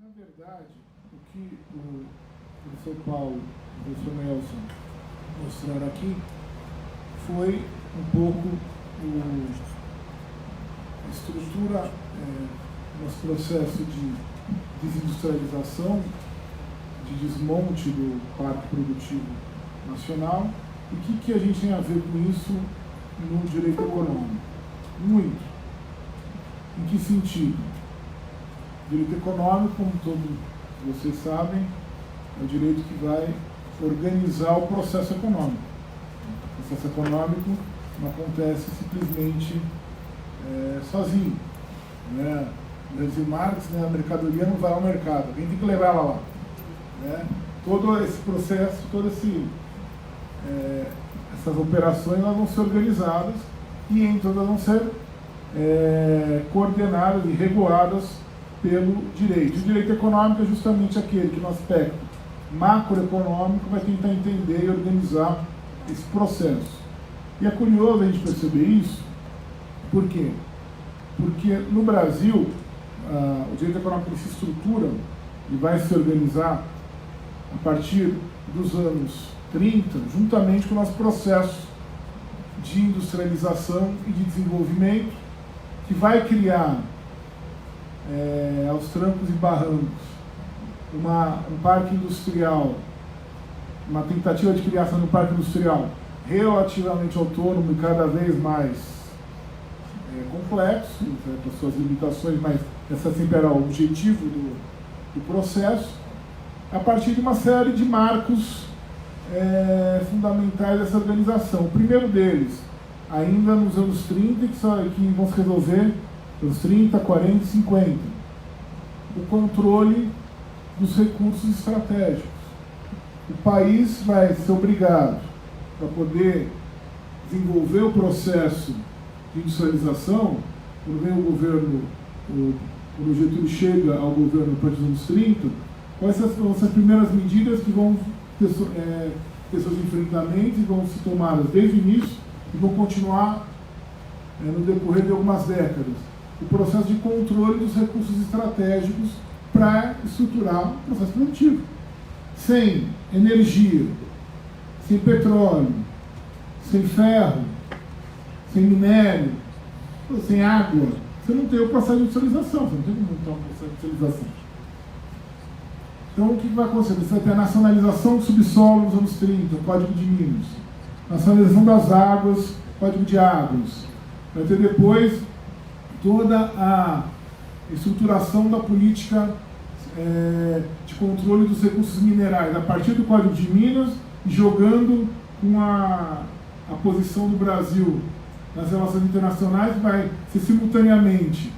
Na verdade, o que o professor Paulo e o professor Nelson mostraram aqui foi um pouco a estrutura, nosso processo de desindustrialização, de desmonte do parque produtivo nacional, e o que a gente tem a ver com isso no direito econômico. Muito. Em que sentido? O direito econômico, como todos vocês sabem, é o direito que vai organizar o processo econômico. O processo econômico não acontece simplesmente sozinho. Né? O Marx, né, a mercadoria não vai ao mercado, alguém tem que levar ela lá. Né? Todo esse processo, essas operações elas vão ser organizadas e em todas vão ser coordenadas e reguladas pelo direito. O direito econômico é justamente aquele que, no aspecto macroeconômico, vai tentar entender e organizar esse processo. E é curioso a gente perceber isso. Por quê? Porque no Brasil, o direito econômico se estrutura e vai se organizar a partir dos anos 30, juntamente com o nosso processo de industrialização e de desenvolvimento, que vai criar, aos trancos e barrancos, um parque industrial, uma tentativa de criação de um parque industrial relativamente autônomo e cada vez mais complexo, com suas limitações, mas esse sempre era o objetivo do processo, a partir de uma série de marcos fundamentais dessa organização. O primeiro deles, ainda nos anos 30, que vão se resolver nos 30, 40 e 50, o controle dos recursos estratégicos. O país vai ser obrigado, para poder desenvolver o processo de industrialização, quando vem o governo, quando o Getúlio chega ao governo a partir dos anos 30, quais são as primeiras medidas que vão ter seus enfrentamentos e vão se tomadas desde o início e vão continuar no decorrer de algumas décadas. O processo de controle dos recursos estratégicos para estruturar o processo produtivo. Sem energia, sem petróleo, sem ferro, sem minério, sem água, você não tem o processo de industrialização, você não tem como montar um processo de industrialização. Então, o que vai acontecer? Você vai ter a nacionalização do subsolo nos anos 30, o Código de Minas, nacionalização das águas, Código de Águas. Vai ter depois toda a estruturação da política de controle dos recursos minerais, a partir do Código de Minas, jogando com a posição do Brasil nas relações internacionais, vai ser simultaneamente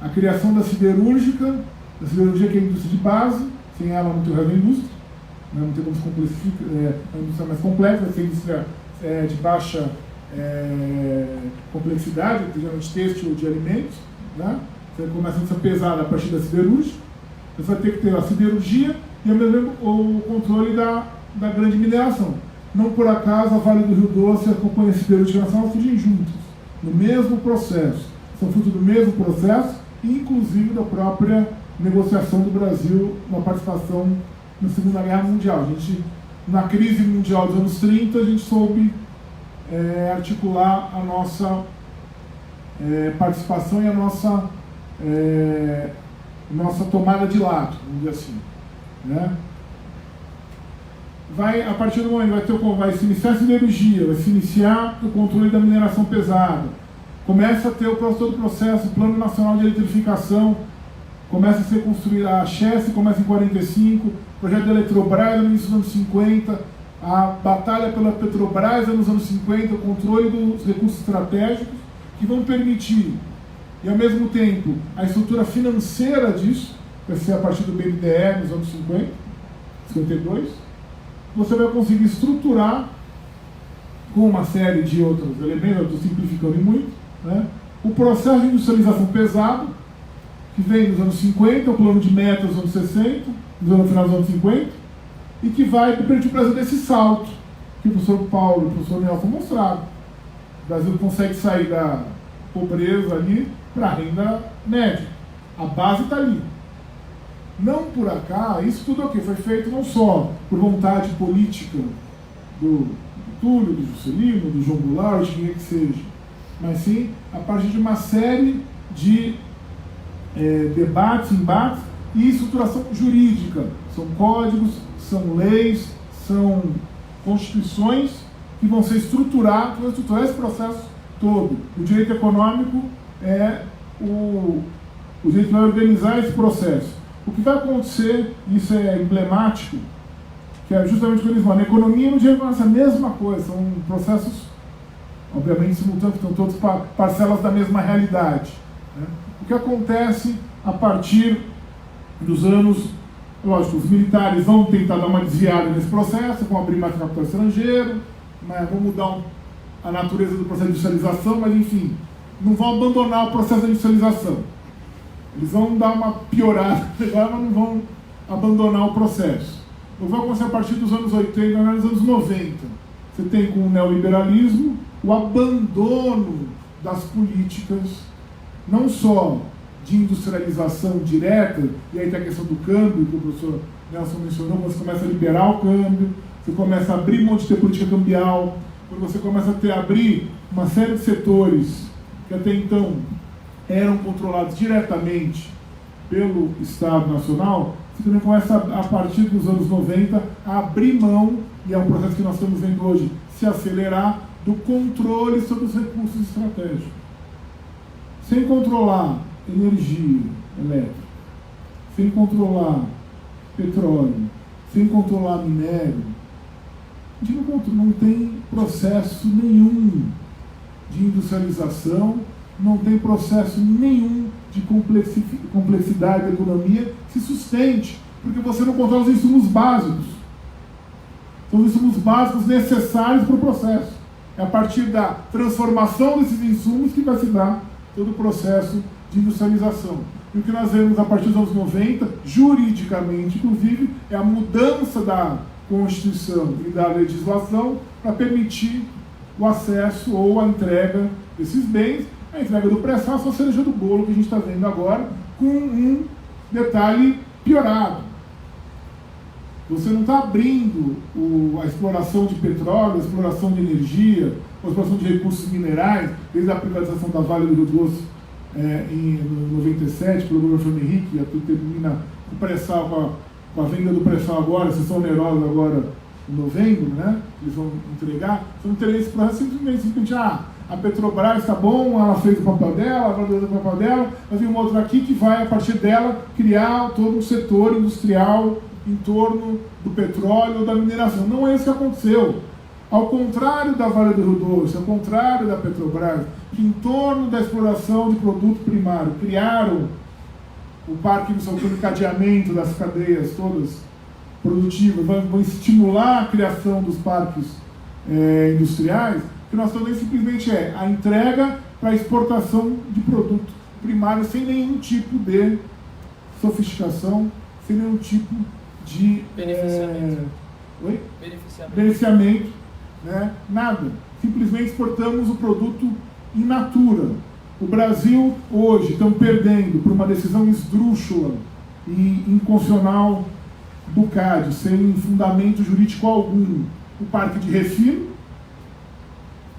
a criação da siderúrgica que é a indústria de base, sem ela não tem o resto da indústria, não tem como se complexificar, é uma indústria mais complexa, vai ser indústria de baixa complexidade, geralmente têxtil ou de alimentos, né? Você começa a ser pesada a partir da siderúrgica, você vai ter que ter a siderurgia e o controle da grande mineração. Não por acaso a Vale do Rio Doce e a Companhia Siderúrgica Nacional surgem juntas, no mesmo processo, são fruto do mesmo processo, inclusive da própria negociação do Brasil, uma participação na Segunda Guerra Mundial. A gente, na crise mundial dos anos 30, a gente soube articular a nossa participação e a nossa tomada de lado, vamos dizer assim. Né? A partir do momento vai se iniciar a siderurgia, vai se iniciar o controle da mineração pesada, começa a ter todo o processo, o Plano Nacional de Eletrificação, começa a ser construída a Chess, começa em 45, o projeto da Eletrobras no início dos anos 50, a batalha pela Petrobras nos anos 50, o controle dos recursos estratégicos, que vão permitir, e ao mesmo tempo, a estrutura financeira disso, vai ser a partir do BNDE nos anos 50, 52, você vai conseguir estruturar, com uma série de outros elementos, eu estou simplificando muito, né, o processo de industrialização pesado, que vem nos anos 50, o plano de metas dos anos 60, no final dos anos 50, e que vai permitir o Brasil desse salto, que o professor Paulo e o professor Nelson mostraram. O Brasil consegue sair da pobreza ali para a renda média. A base está ali. Não por acaso, isso tudo aqui foi feito não só por vontade política do Túlio, do Juscelino, do João Goulart, de quem é que seja, mas sim a partir de uma série de debates, embates e estruturação jurídica. São códigos, são leis, são constituições que vão ser estruturadas, vão estruturar esse processo todo. O direito econômico é o direito que vai organizar esse processo. O que vai acontecer, isso é emblemático, que é justamente o que eles falam, na economia e no direito é a mesma coisa, são processos, obviamente, simultâneos, estão todos parcelas da mesma realidade, né? O que acontece a partir dos anos, lógico, os militares vão tentar dar uma desviada nesse processo, vão abrir mais capital estrangeiro, mas vão mudar a natureza do processo de industrialização, mas enfim, não vão abandonar o processo de industrialização. Eles vão dar uma piorada, mas não vão abandonar o processo. O que vai acontecer a partir dos anos 80, nos anos 90. Você tem com o neoliberalismo o abandono das políticas, não só de industrialização direta, e aí tem a questão do câmbio, que o professor Nelson mencionou, você começa a liberar o câmbio, você começa a abrir um monte de política cambial, quando você começa a abrir uma série de setores que até então eram controlados diretamente pelo Estado Nacional, você também começa, a partir dos anos 90, a abrir mão, e é um processo que nós estamos vendo hoje, se acelerar, do controle sobre os recursos estratégicos. Sem controlar energia elétrica, sem controlar petróleo, sem controlar minério, a gente não tem processo nenhum de industrialização, não tem processo nenhum de complexidade da economia que se sustente, porque você não controla os insumos básicos. São os insumos básicos necessários para o processo. É a partir da transformação desses insumos que vai se dar todo o processo de industrialização. E o que nós vemos a partir dos anos 90, juridicamente, inclusive, é a mudança da Constituição e da legislação para permitir o acesso ou a entrega desses bens. A entrega do pré-sal é só a cereja do bolo que a gente está vendo agora, com um detalhe piorado. Você não está abrindo a exploração de petróleo, a exploração de energia, a exploração de recursos minerais, desde a privatização da Vale do Rio Doce em 97, pelo governo Fernando Henrique, e termina o pré-sal com a venda do pré-sal agora, a sessão onerosa agora em novembro, né? Eles vão entregar. Você não teria esse processo simplesmente a Petrobras está bom, ela fez o papel dela, ela fez o papel dela, mas tem uma outra aqui que vai, a partir dela, criar todo um setor industrial em torno do petróleo ou da mineração. Não é isso que aconteceu. Ao contrário da Vale do Rio Doce, ao contrário da Petrobras, que em torno da exploração de produto primário criaram o parque de encadeamento das cadeias todas produtivas, vão estimular a criação dos parques industriais, o que nós estamos simplesmente a entrega para a exportação de produto primário sem nenhum tipo de sofisticação, sem nenhum tipo de beneficiamento, né? Nada. Simplesmente exportamos o produto in natura. O Brasil, hoje, estamos perdendo por uma decisão esdrúxula e inconstitucional do CAD, sem fundamento jurídico algum, o parque de refino,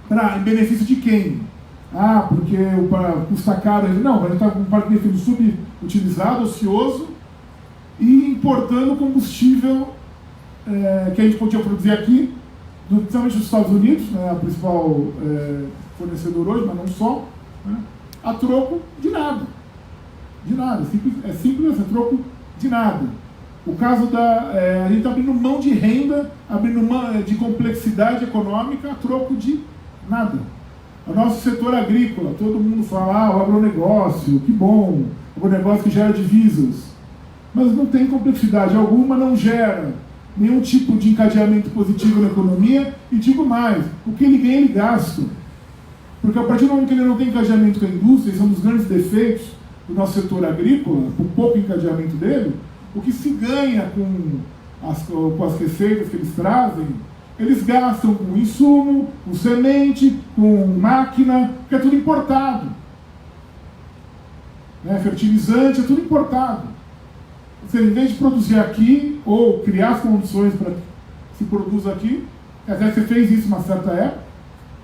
em benefício de quem? Porque custa caro. Não, vai estar com um parque de refino subutilizado, ocioso, e importando combustível que a gente podia produzir aqui, principalmente nos Estados Unidos, né, a principal fornecedor hoje, mas não só, né, a troco de nada. De nada. É simples assim, a troco de nada. O caso a gente está abrindo mão de renda, abrindo mão de complexidade econômica a troco de nada. O nosso setor agrícola, todo mundo fala, o agronegócio, que bom, o agronegócio que gera divisas. Mas não tem complexidade alguma, não gera nenhum tipo de encadeamento positivo na economia, e digo mais, o que ele ganha, ele gasta. Porque a partir do momento que ele não tem encadeamento com a indústria, esse é um dos grandes defeitos do nosso setor agrícola, com pouco encadeamento dele, o que se ganha com as receitas que eles trazem, eles gastam com insumo, com semente, com máquina, que é tudo importado. Fertilizante, é tudo importado. Você, em vez de produzir aqui, ou criar as condições para que se produza aqui, até você fez isso uma certa época,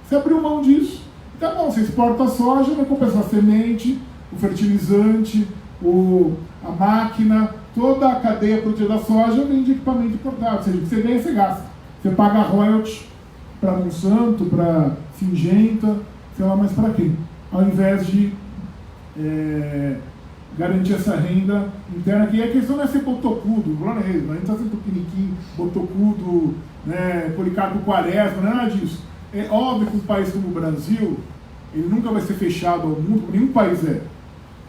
você abriu mão disso. Então, bom, você exporta a soja, vai compensar a semente, o fertilizante, a máquina, toda a cadeia produtiva da soja vem de equipamento importado. Ou seja, o que você ganha, você gasta. Você paga royalties para Monsanto, para Singenta, sei lá mais para quem. Ao invés de garantir essa renda interna, que a questão não é ser botocudo, a gente está sendo tupiniquim, botocudo, Policarpo Quaresma, não é nada disso. É óbvio que um país como o Brasil, ele nunca vai ser fechado ao mundo, nenhum país é.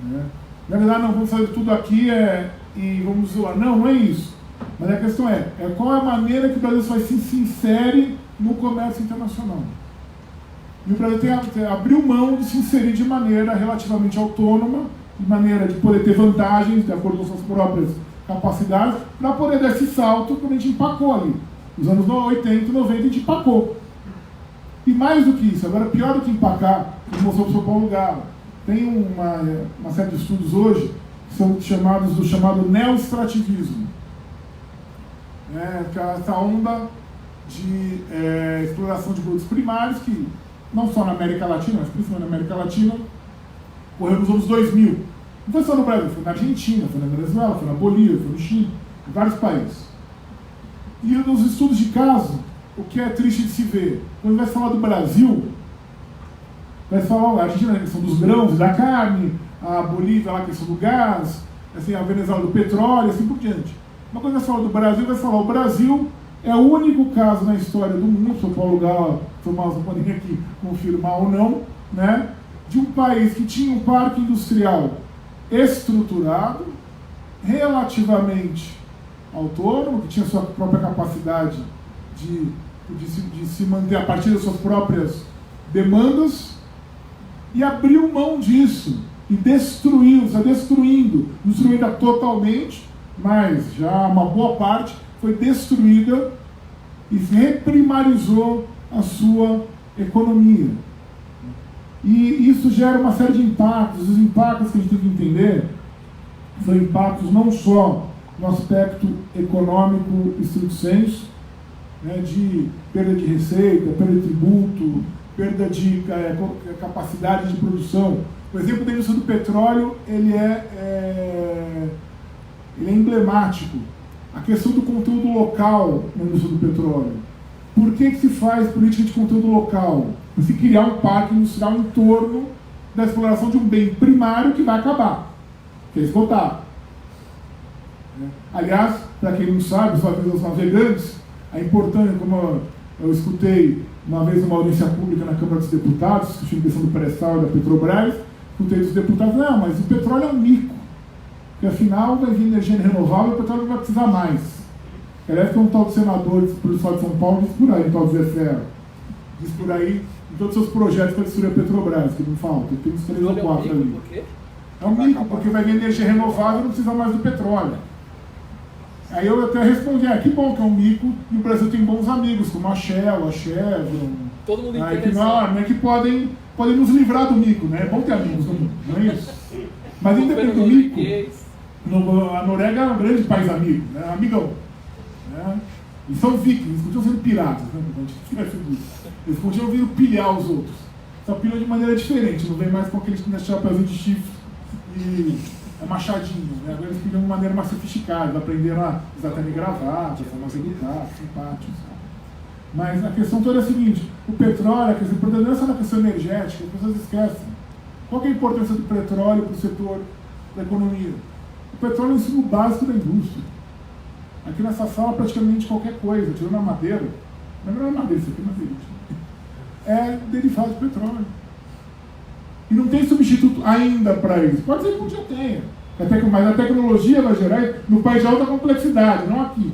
Né? Na verdade, não, vamos fazer tudo aqui e vamos zoar. Não, não é isso. Mas a questão é qual é a maneira que o Brasil se insere no comércio internacional. E o Brasil abriu mão de se inserir de maneira relativamente autônoma, de maneira de poder ter vantagens, de acordo com suas próprias capacidades, para poder dar esse salto quando a gente empacou ali. Nos anos 80, 90, a gente empacou. E mais do que isso, agora pior do que empacar, como mostrou para o São Paulo Galo, tem uma série de estudos hoje que são chamados do chamado neoextrativismo. Essa onda de exploração de produtos primários que, não só na América Latina, mas principalmente na América Latina, ocorreu nos anos 2000. Não foi só no Brasil, foi na Argentina, foi na Venezuela, foi na Bolívia, foi no Chile, em vários países. E nos estudos de caso, o que é triste de se ver, quando vai falar do Brasil, vai falar a Argentina, a questão dos grãos e da carne, a Bolívia, a questão do gás, assim, a Venezuela do petróleo, assim por diante. Mas quando vai falar do Brasil, vai falar o Brasil é o único caso na história do mundo, São Paulo Galo, Tomás não podem aqui confirmar ou não, né, de um país que tinha um parque industrial estruturado, relativamente autônomo, que tinha sua própria capacidade de se manter a partir das suas próprias demandas, e abriu mão disso e destruiu, está destruindo totalmente, mas já uma boa parte foi destruída e reprimarizou a sua economia. E isso gera uma série de impactos. Os impactos que a gente tem que entender são impactos não só no aspecto econômico estrito sensu, de perda de receita, perda de tributo, perda de capacidade de produção. O exemplo da indústria do petróleo ele é emblemático. A questão do conteúdo local na indústria do petróleo. Por que se faz política de conteúdo local? Para se criar um parque industrial em torno da exploração de um bem primário que vai acabar, que é esgotar. Aliás, para quem não sabe, só avisar os navegantes, a importância, como eu escutei uma vez uma audiência pública na Câmara dos Deputados, discutindo a questão do pré-sal e da Petrobras, escutei dos deputados, não, mas o petróleo é um mico, porque afinal vai vir energia renovável e o petróleo não vai precisar mais. Aliás, tem um tal de senador do Estado de São Paulo, diz por aí, um tal de Zé Ferro, diz por aí, em todos os seus projetos para destruir a Petrobras, que não falta, tem uns 3 ou 4 ali. Por quê? É um mico, porque vai vir energia renovável e não precisa mais do petróleo. Aí eu até respondi, que bom que é um mico, e o Brasil tem bons amigos, como a Shell, a Chevron. Todo mundo que não é que podem nos livrar do mico, né? É bom ter amigos no mundo, não é isso? Mas independente do mico, a Noruega é um grande país amigo, né? Amigão. Né? E são vikings, eles continuam sendo piratas, né? A gente esquece disso. Eles continuam vindo pilhar os outros. Só pilham de maneira diferente, não vem mais com aqueles chapéuzinho de chifre e machadinho, né? Agora eles pilham de maneira mais sofisticada, aprenderam a usar também gravata, a mais educado, simpático, sabe? Mas a questão toda é a seguinte, o petróleo, quer dizer, não é só na questão energética, as pessoas esquecem. Qual que é a importância do petróleo para o setor da economia? O petróleo é o insumo básico da indústria. Aqui nessa sala, praticamente qualquer coisa, tirando a madeira, não é madeira, isso aqui é madeira, é derivado de petróleo. E não tem substituto ainda para isso. Pode ser que um dia tenha. Mas a tecnologia vai gerar no país de alta complexidade, não aqui.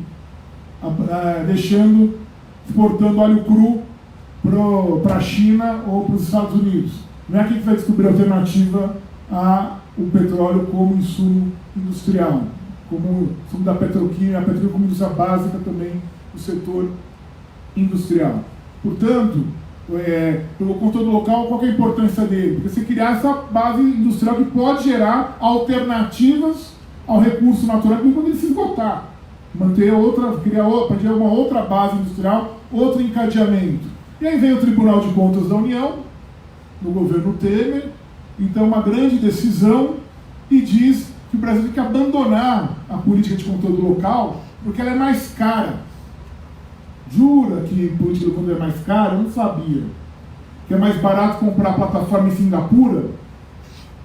Exportando óleo cru para a China ou para os Estados Unidos. Não é aqui que vai descobrir a alternativa ao petróleo como insumo industrial, como insumo da petroquímica, a petroquímica como indústria básica também do setor industrial. Portanto, pelo conteúdo local, qual é a importância dele? Porque você criar essa base industrial que pode gerar alternativas ao recurso natural quando ele se esgotar. Manter criar uma outra base industrial, outro encadeamento. E aí vem o Tribunal de Contas da União, no governo Temer, então uma grande decisão, e diz que o Brasil tem que abandonar a política de controle local, porque ela é mais cara. Jura que política de controle é mais cara? Eu não sabia. Que é mais barato comprar plataforma em Singapura,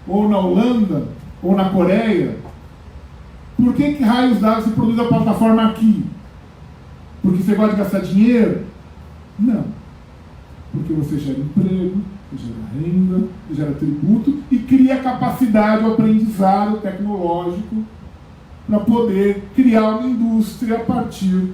ou na Holanda, ou na Coreia. Por que raios d'água se produz a plataforma aqui? Porque você gosta de gastar dinheiro? Não. Porque você gera emprego, você gera renda, você gera tributo e cria capacidade, o aprendizado tecnológico para poder criar uma indústria a partir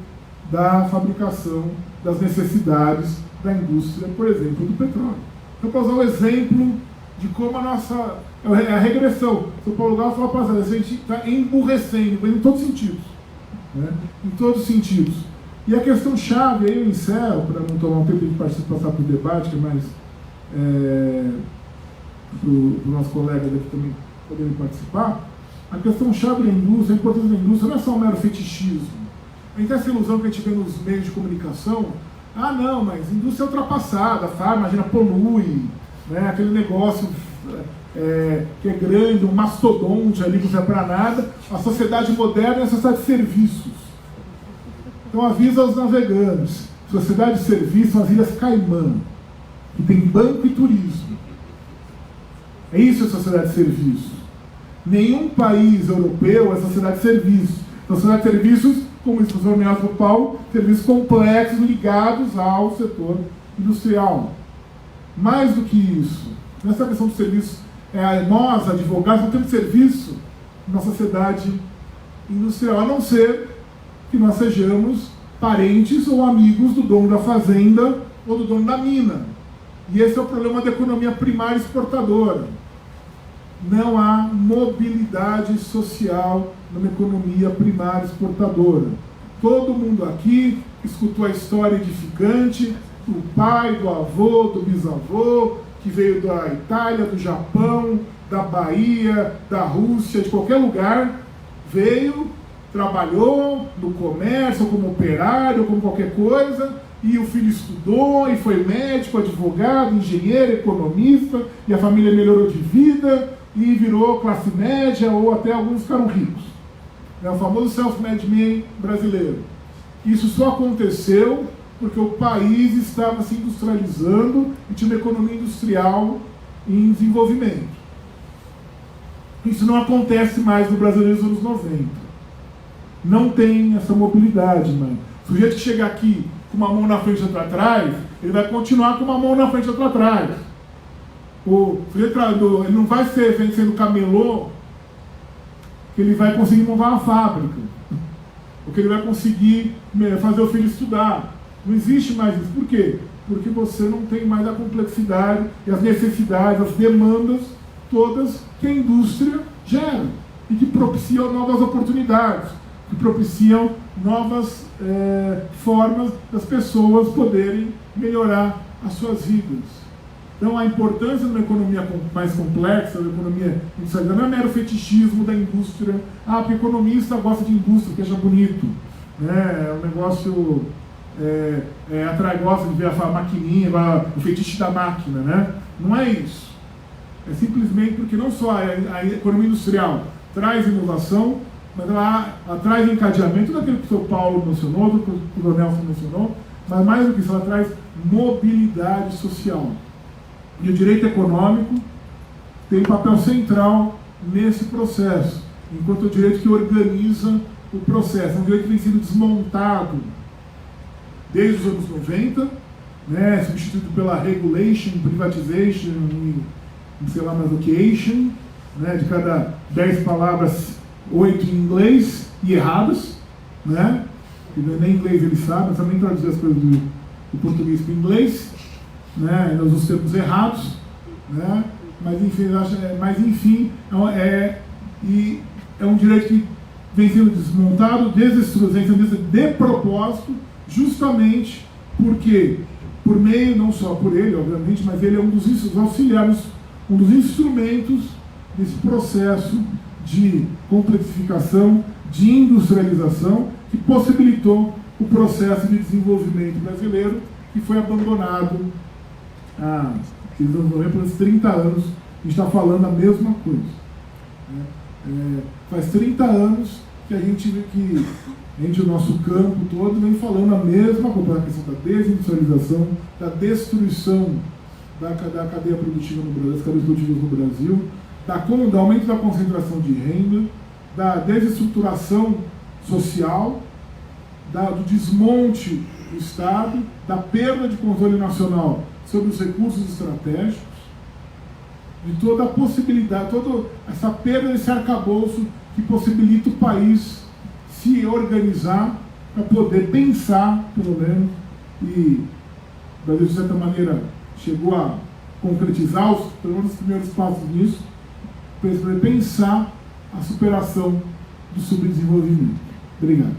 da fabricação das necessidades da indústria, por exemplo, do petróleo. Então, para usar o exemplo de como a nossa... É a regressão. Se o Paulo Galo fala para a gente está emburrecendo, em todos os sentidos. Né? Em todos os sentidos. E a questão chave, aí eu encerro, para não tomar um tempo de passar para o debate, que é mais para o nosso colega daqui também poderem participar, a questão chave da indústria, a importância da indústria não é só um mero fetichismo. A gente tem essa ilusão que a gente vê nos meios de comunicação, não, mas a indústria é ultrapassada, a imagina, polui, né? Aquele negócio que é grande, um mastodonte ali que não serve para nada. A sociedade moderna é a sociedade de serviços. Então avisa aos navegantes, sociedade de serviços são as Ilhas Caimã, que tem banco e turismo. É isso a sociedade de serviços. Nenhum país europeu é sociedade de serviços. Sociedade de serviços, como isso foi nomeado por Paulo, serviços complexos ligados ao setor industrial. Mais do que isso, nessa questão do serviço, nós, advogados, não temos serviço na sociedade industrial, a não ser que nós sejamos parentes ou amigos do dono da fazenda ou do dono da mina. E esse é o problema da economia primária exportadora. Não há mobilidade social numa economia primária exportadora. Todo mundo aqui escutou a história edificante do pai, do avô, do bisavô, que veio da Itália, do Japão, da Bahia, da Rússia, de qualquer lugar, veio, trabalhou no comércio, como operário, como qualquer coisa, e o filho estudou, e foi médico, advogado, engenheiro, economista, e a família melhorou de vida, e virou classe média, ou até alguns ficaram ricos. É o famoso self-made man brasileiro. Isso só aconteceu porque o país estava se industrializando e tinha uma economia industrial em desenvolvimento. Isso não acontece mais no Brasil nos anos 90. Não tem essa mobilidade, mano. O sujeito que chega aqui com uma mão na frente e outra atrás, ele vai continuar com uma mão na frente e outra atrás. O sujeito ele não vai ser sendo camelô que ele vai conseguir montar uma fábrica, ou que ele vai conseguir fazer o filho estudar. Não existe mais isso. Por quê? Porque você não tem mais a complexidade e as necessidades, as demandas todas que a indústria gera e que propiciam novas oportunidades, que propiciam novas formas das pessoas poderem melhorar as suas vidas. Então a importância de uma economia mais complexa, uma economia industrial, não é mero fetichismo da indústria. Porque economista gosta de indústria, que acha bonito. É um negócio... gosta de ver a maquininha, o fetiche da máquina, né? Não é isso. É simplesmente porque não só a economia industrial traz inovação, mas ela traz encadeamento, tudo aquilo que o Sr. Paulo mencionou, tudo que o Nelson mencionou, mas mais do que isso, ela traz mobilidade social. E o direito econômico tem um papel central nesse processo, enquanto o direito que organiza o processo. É um direito que vem sendo desmontado desde os anos 90, né, substituído pela regulation, privatization e sei lá mais o que, né, de cada 10 palavras, 8 em inglês e erradas, né, nem inglês ele sabe, não sabe nem traduzir as coisas do português para o inglês, né, nós usamos termos errados, né, mas enfim, é um direito que vem sendo desmontado, desestruturado, de propósito, justamente porque, por meio, não só por ele, obviamente, mas ele é um dos auxiliares, um dos instrumentos desse processo de complexificação, de industrialização, que possibilitou o processo de desenvolvimento brasileiro, que foi abandonado há por uns 30 anos. A gente está falando a mesma coisa. Faz 30 anos que a gente, o nosso campo todo, vem falando a mesma coisa, a questão da desindustrialização, da destruição da cadeia produtiva no Brasil, das cadeias produtivas no Brasil, do aumento da concentração de renda, da desestruturação social, do desmonte do Estado, da perda de controle nacional sobre os recursos estratégicos, de toda a possibilidade, toda essa perda desse arcabouço que possibilita o país se organizar para poder pensar, pelo menos, e o Brasil, de certa maneira, chegou a concretizar pelo menos os primeiros passos nisso, para poder pensar a superação do subdesenvolvimento. Obrigado.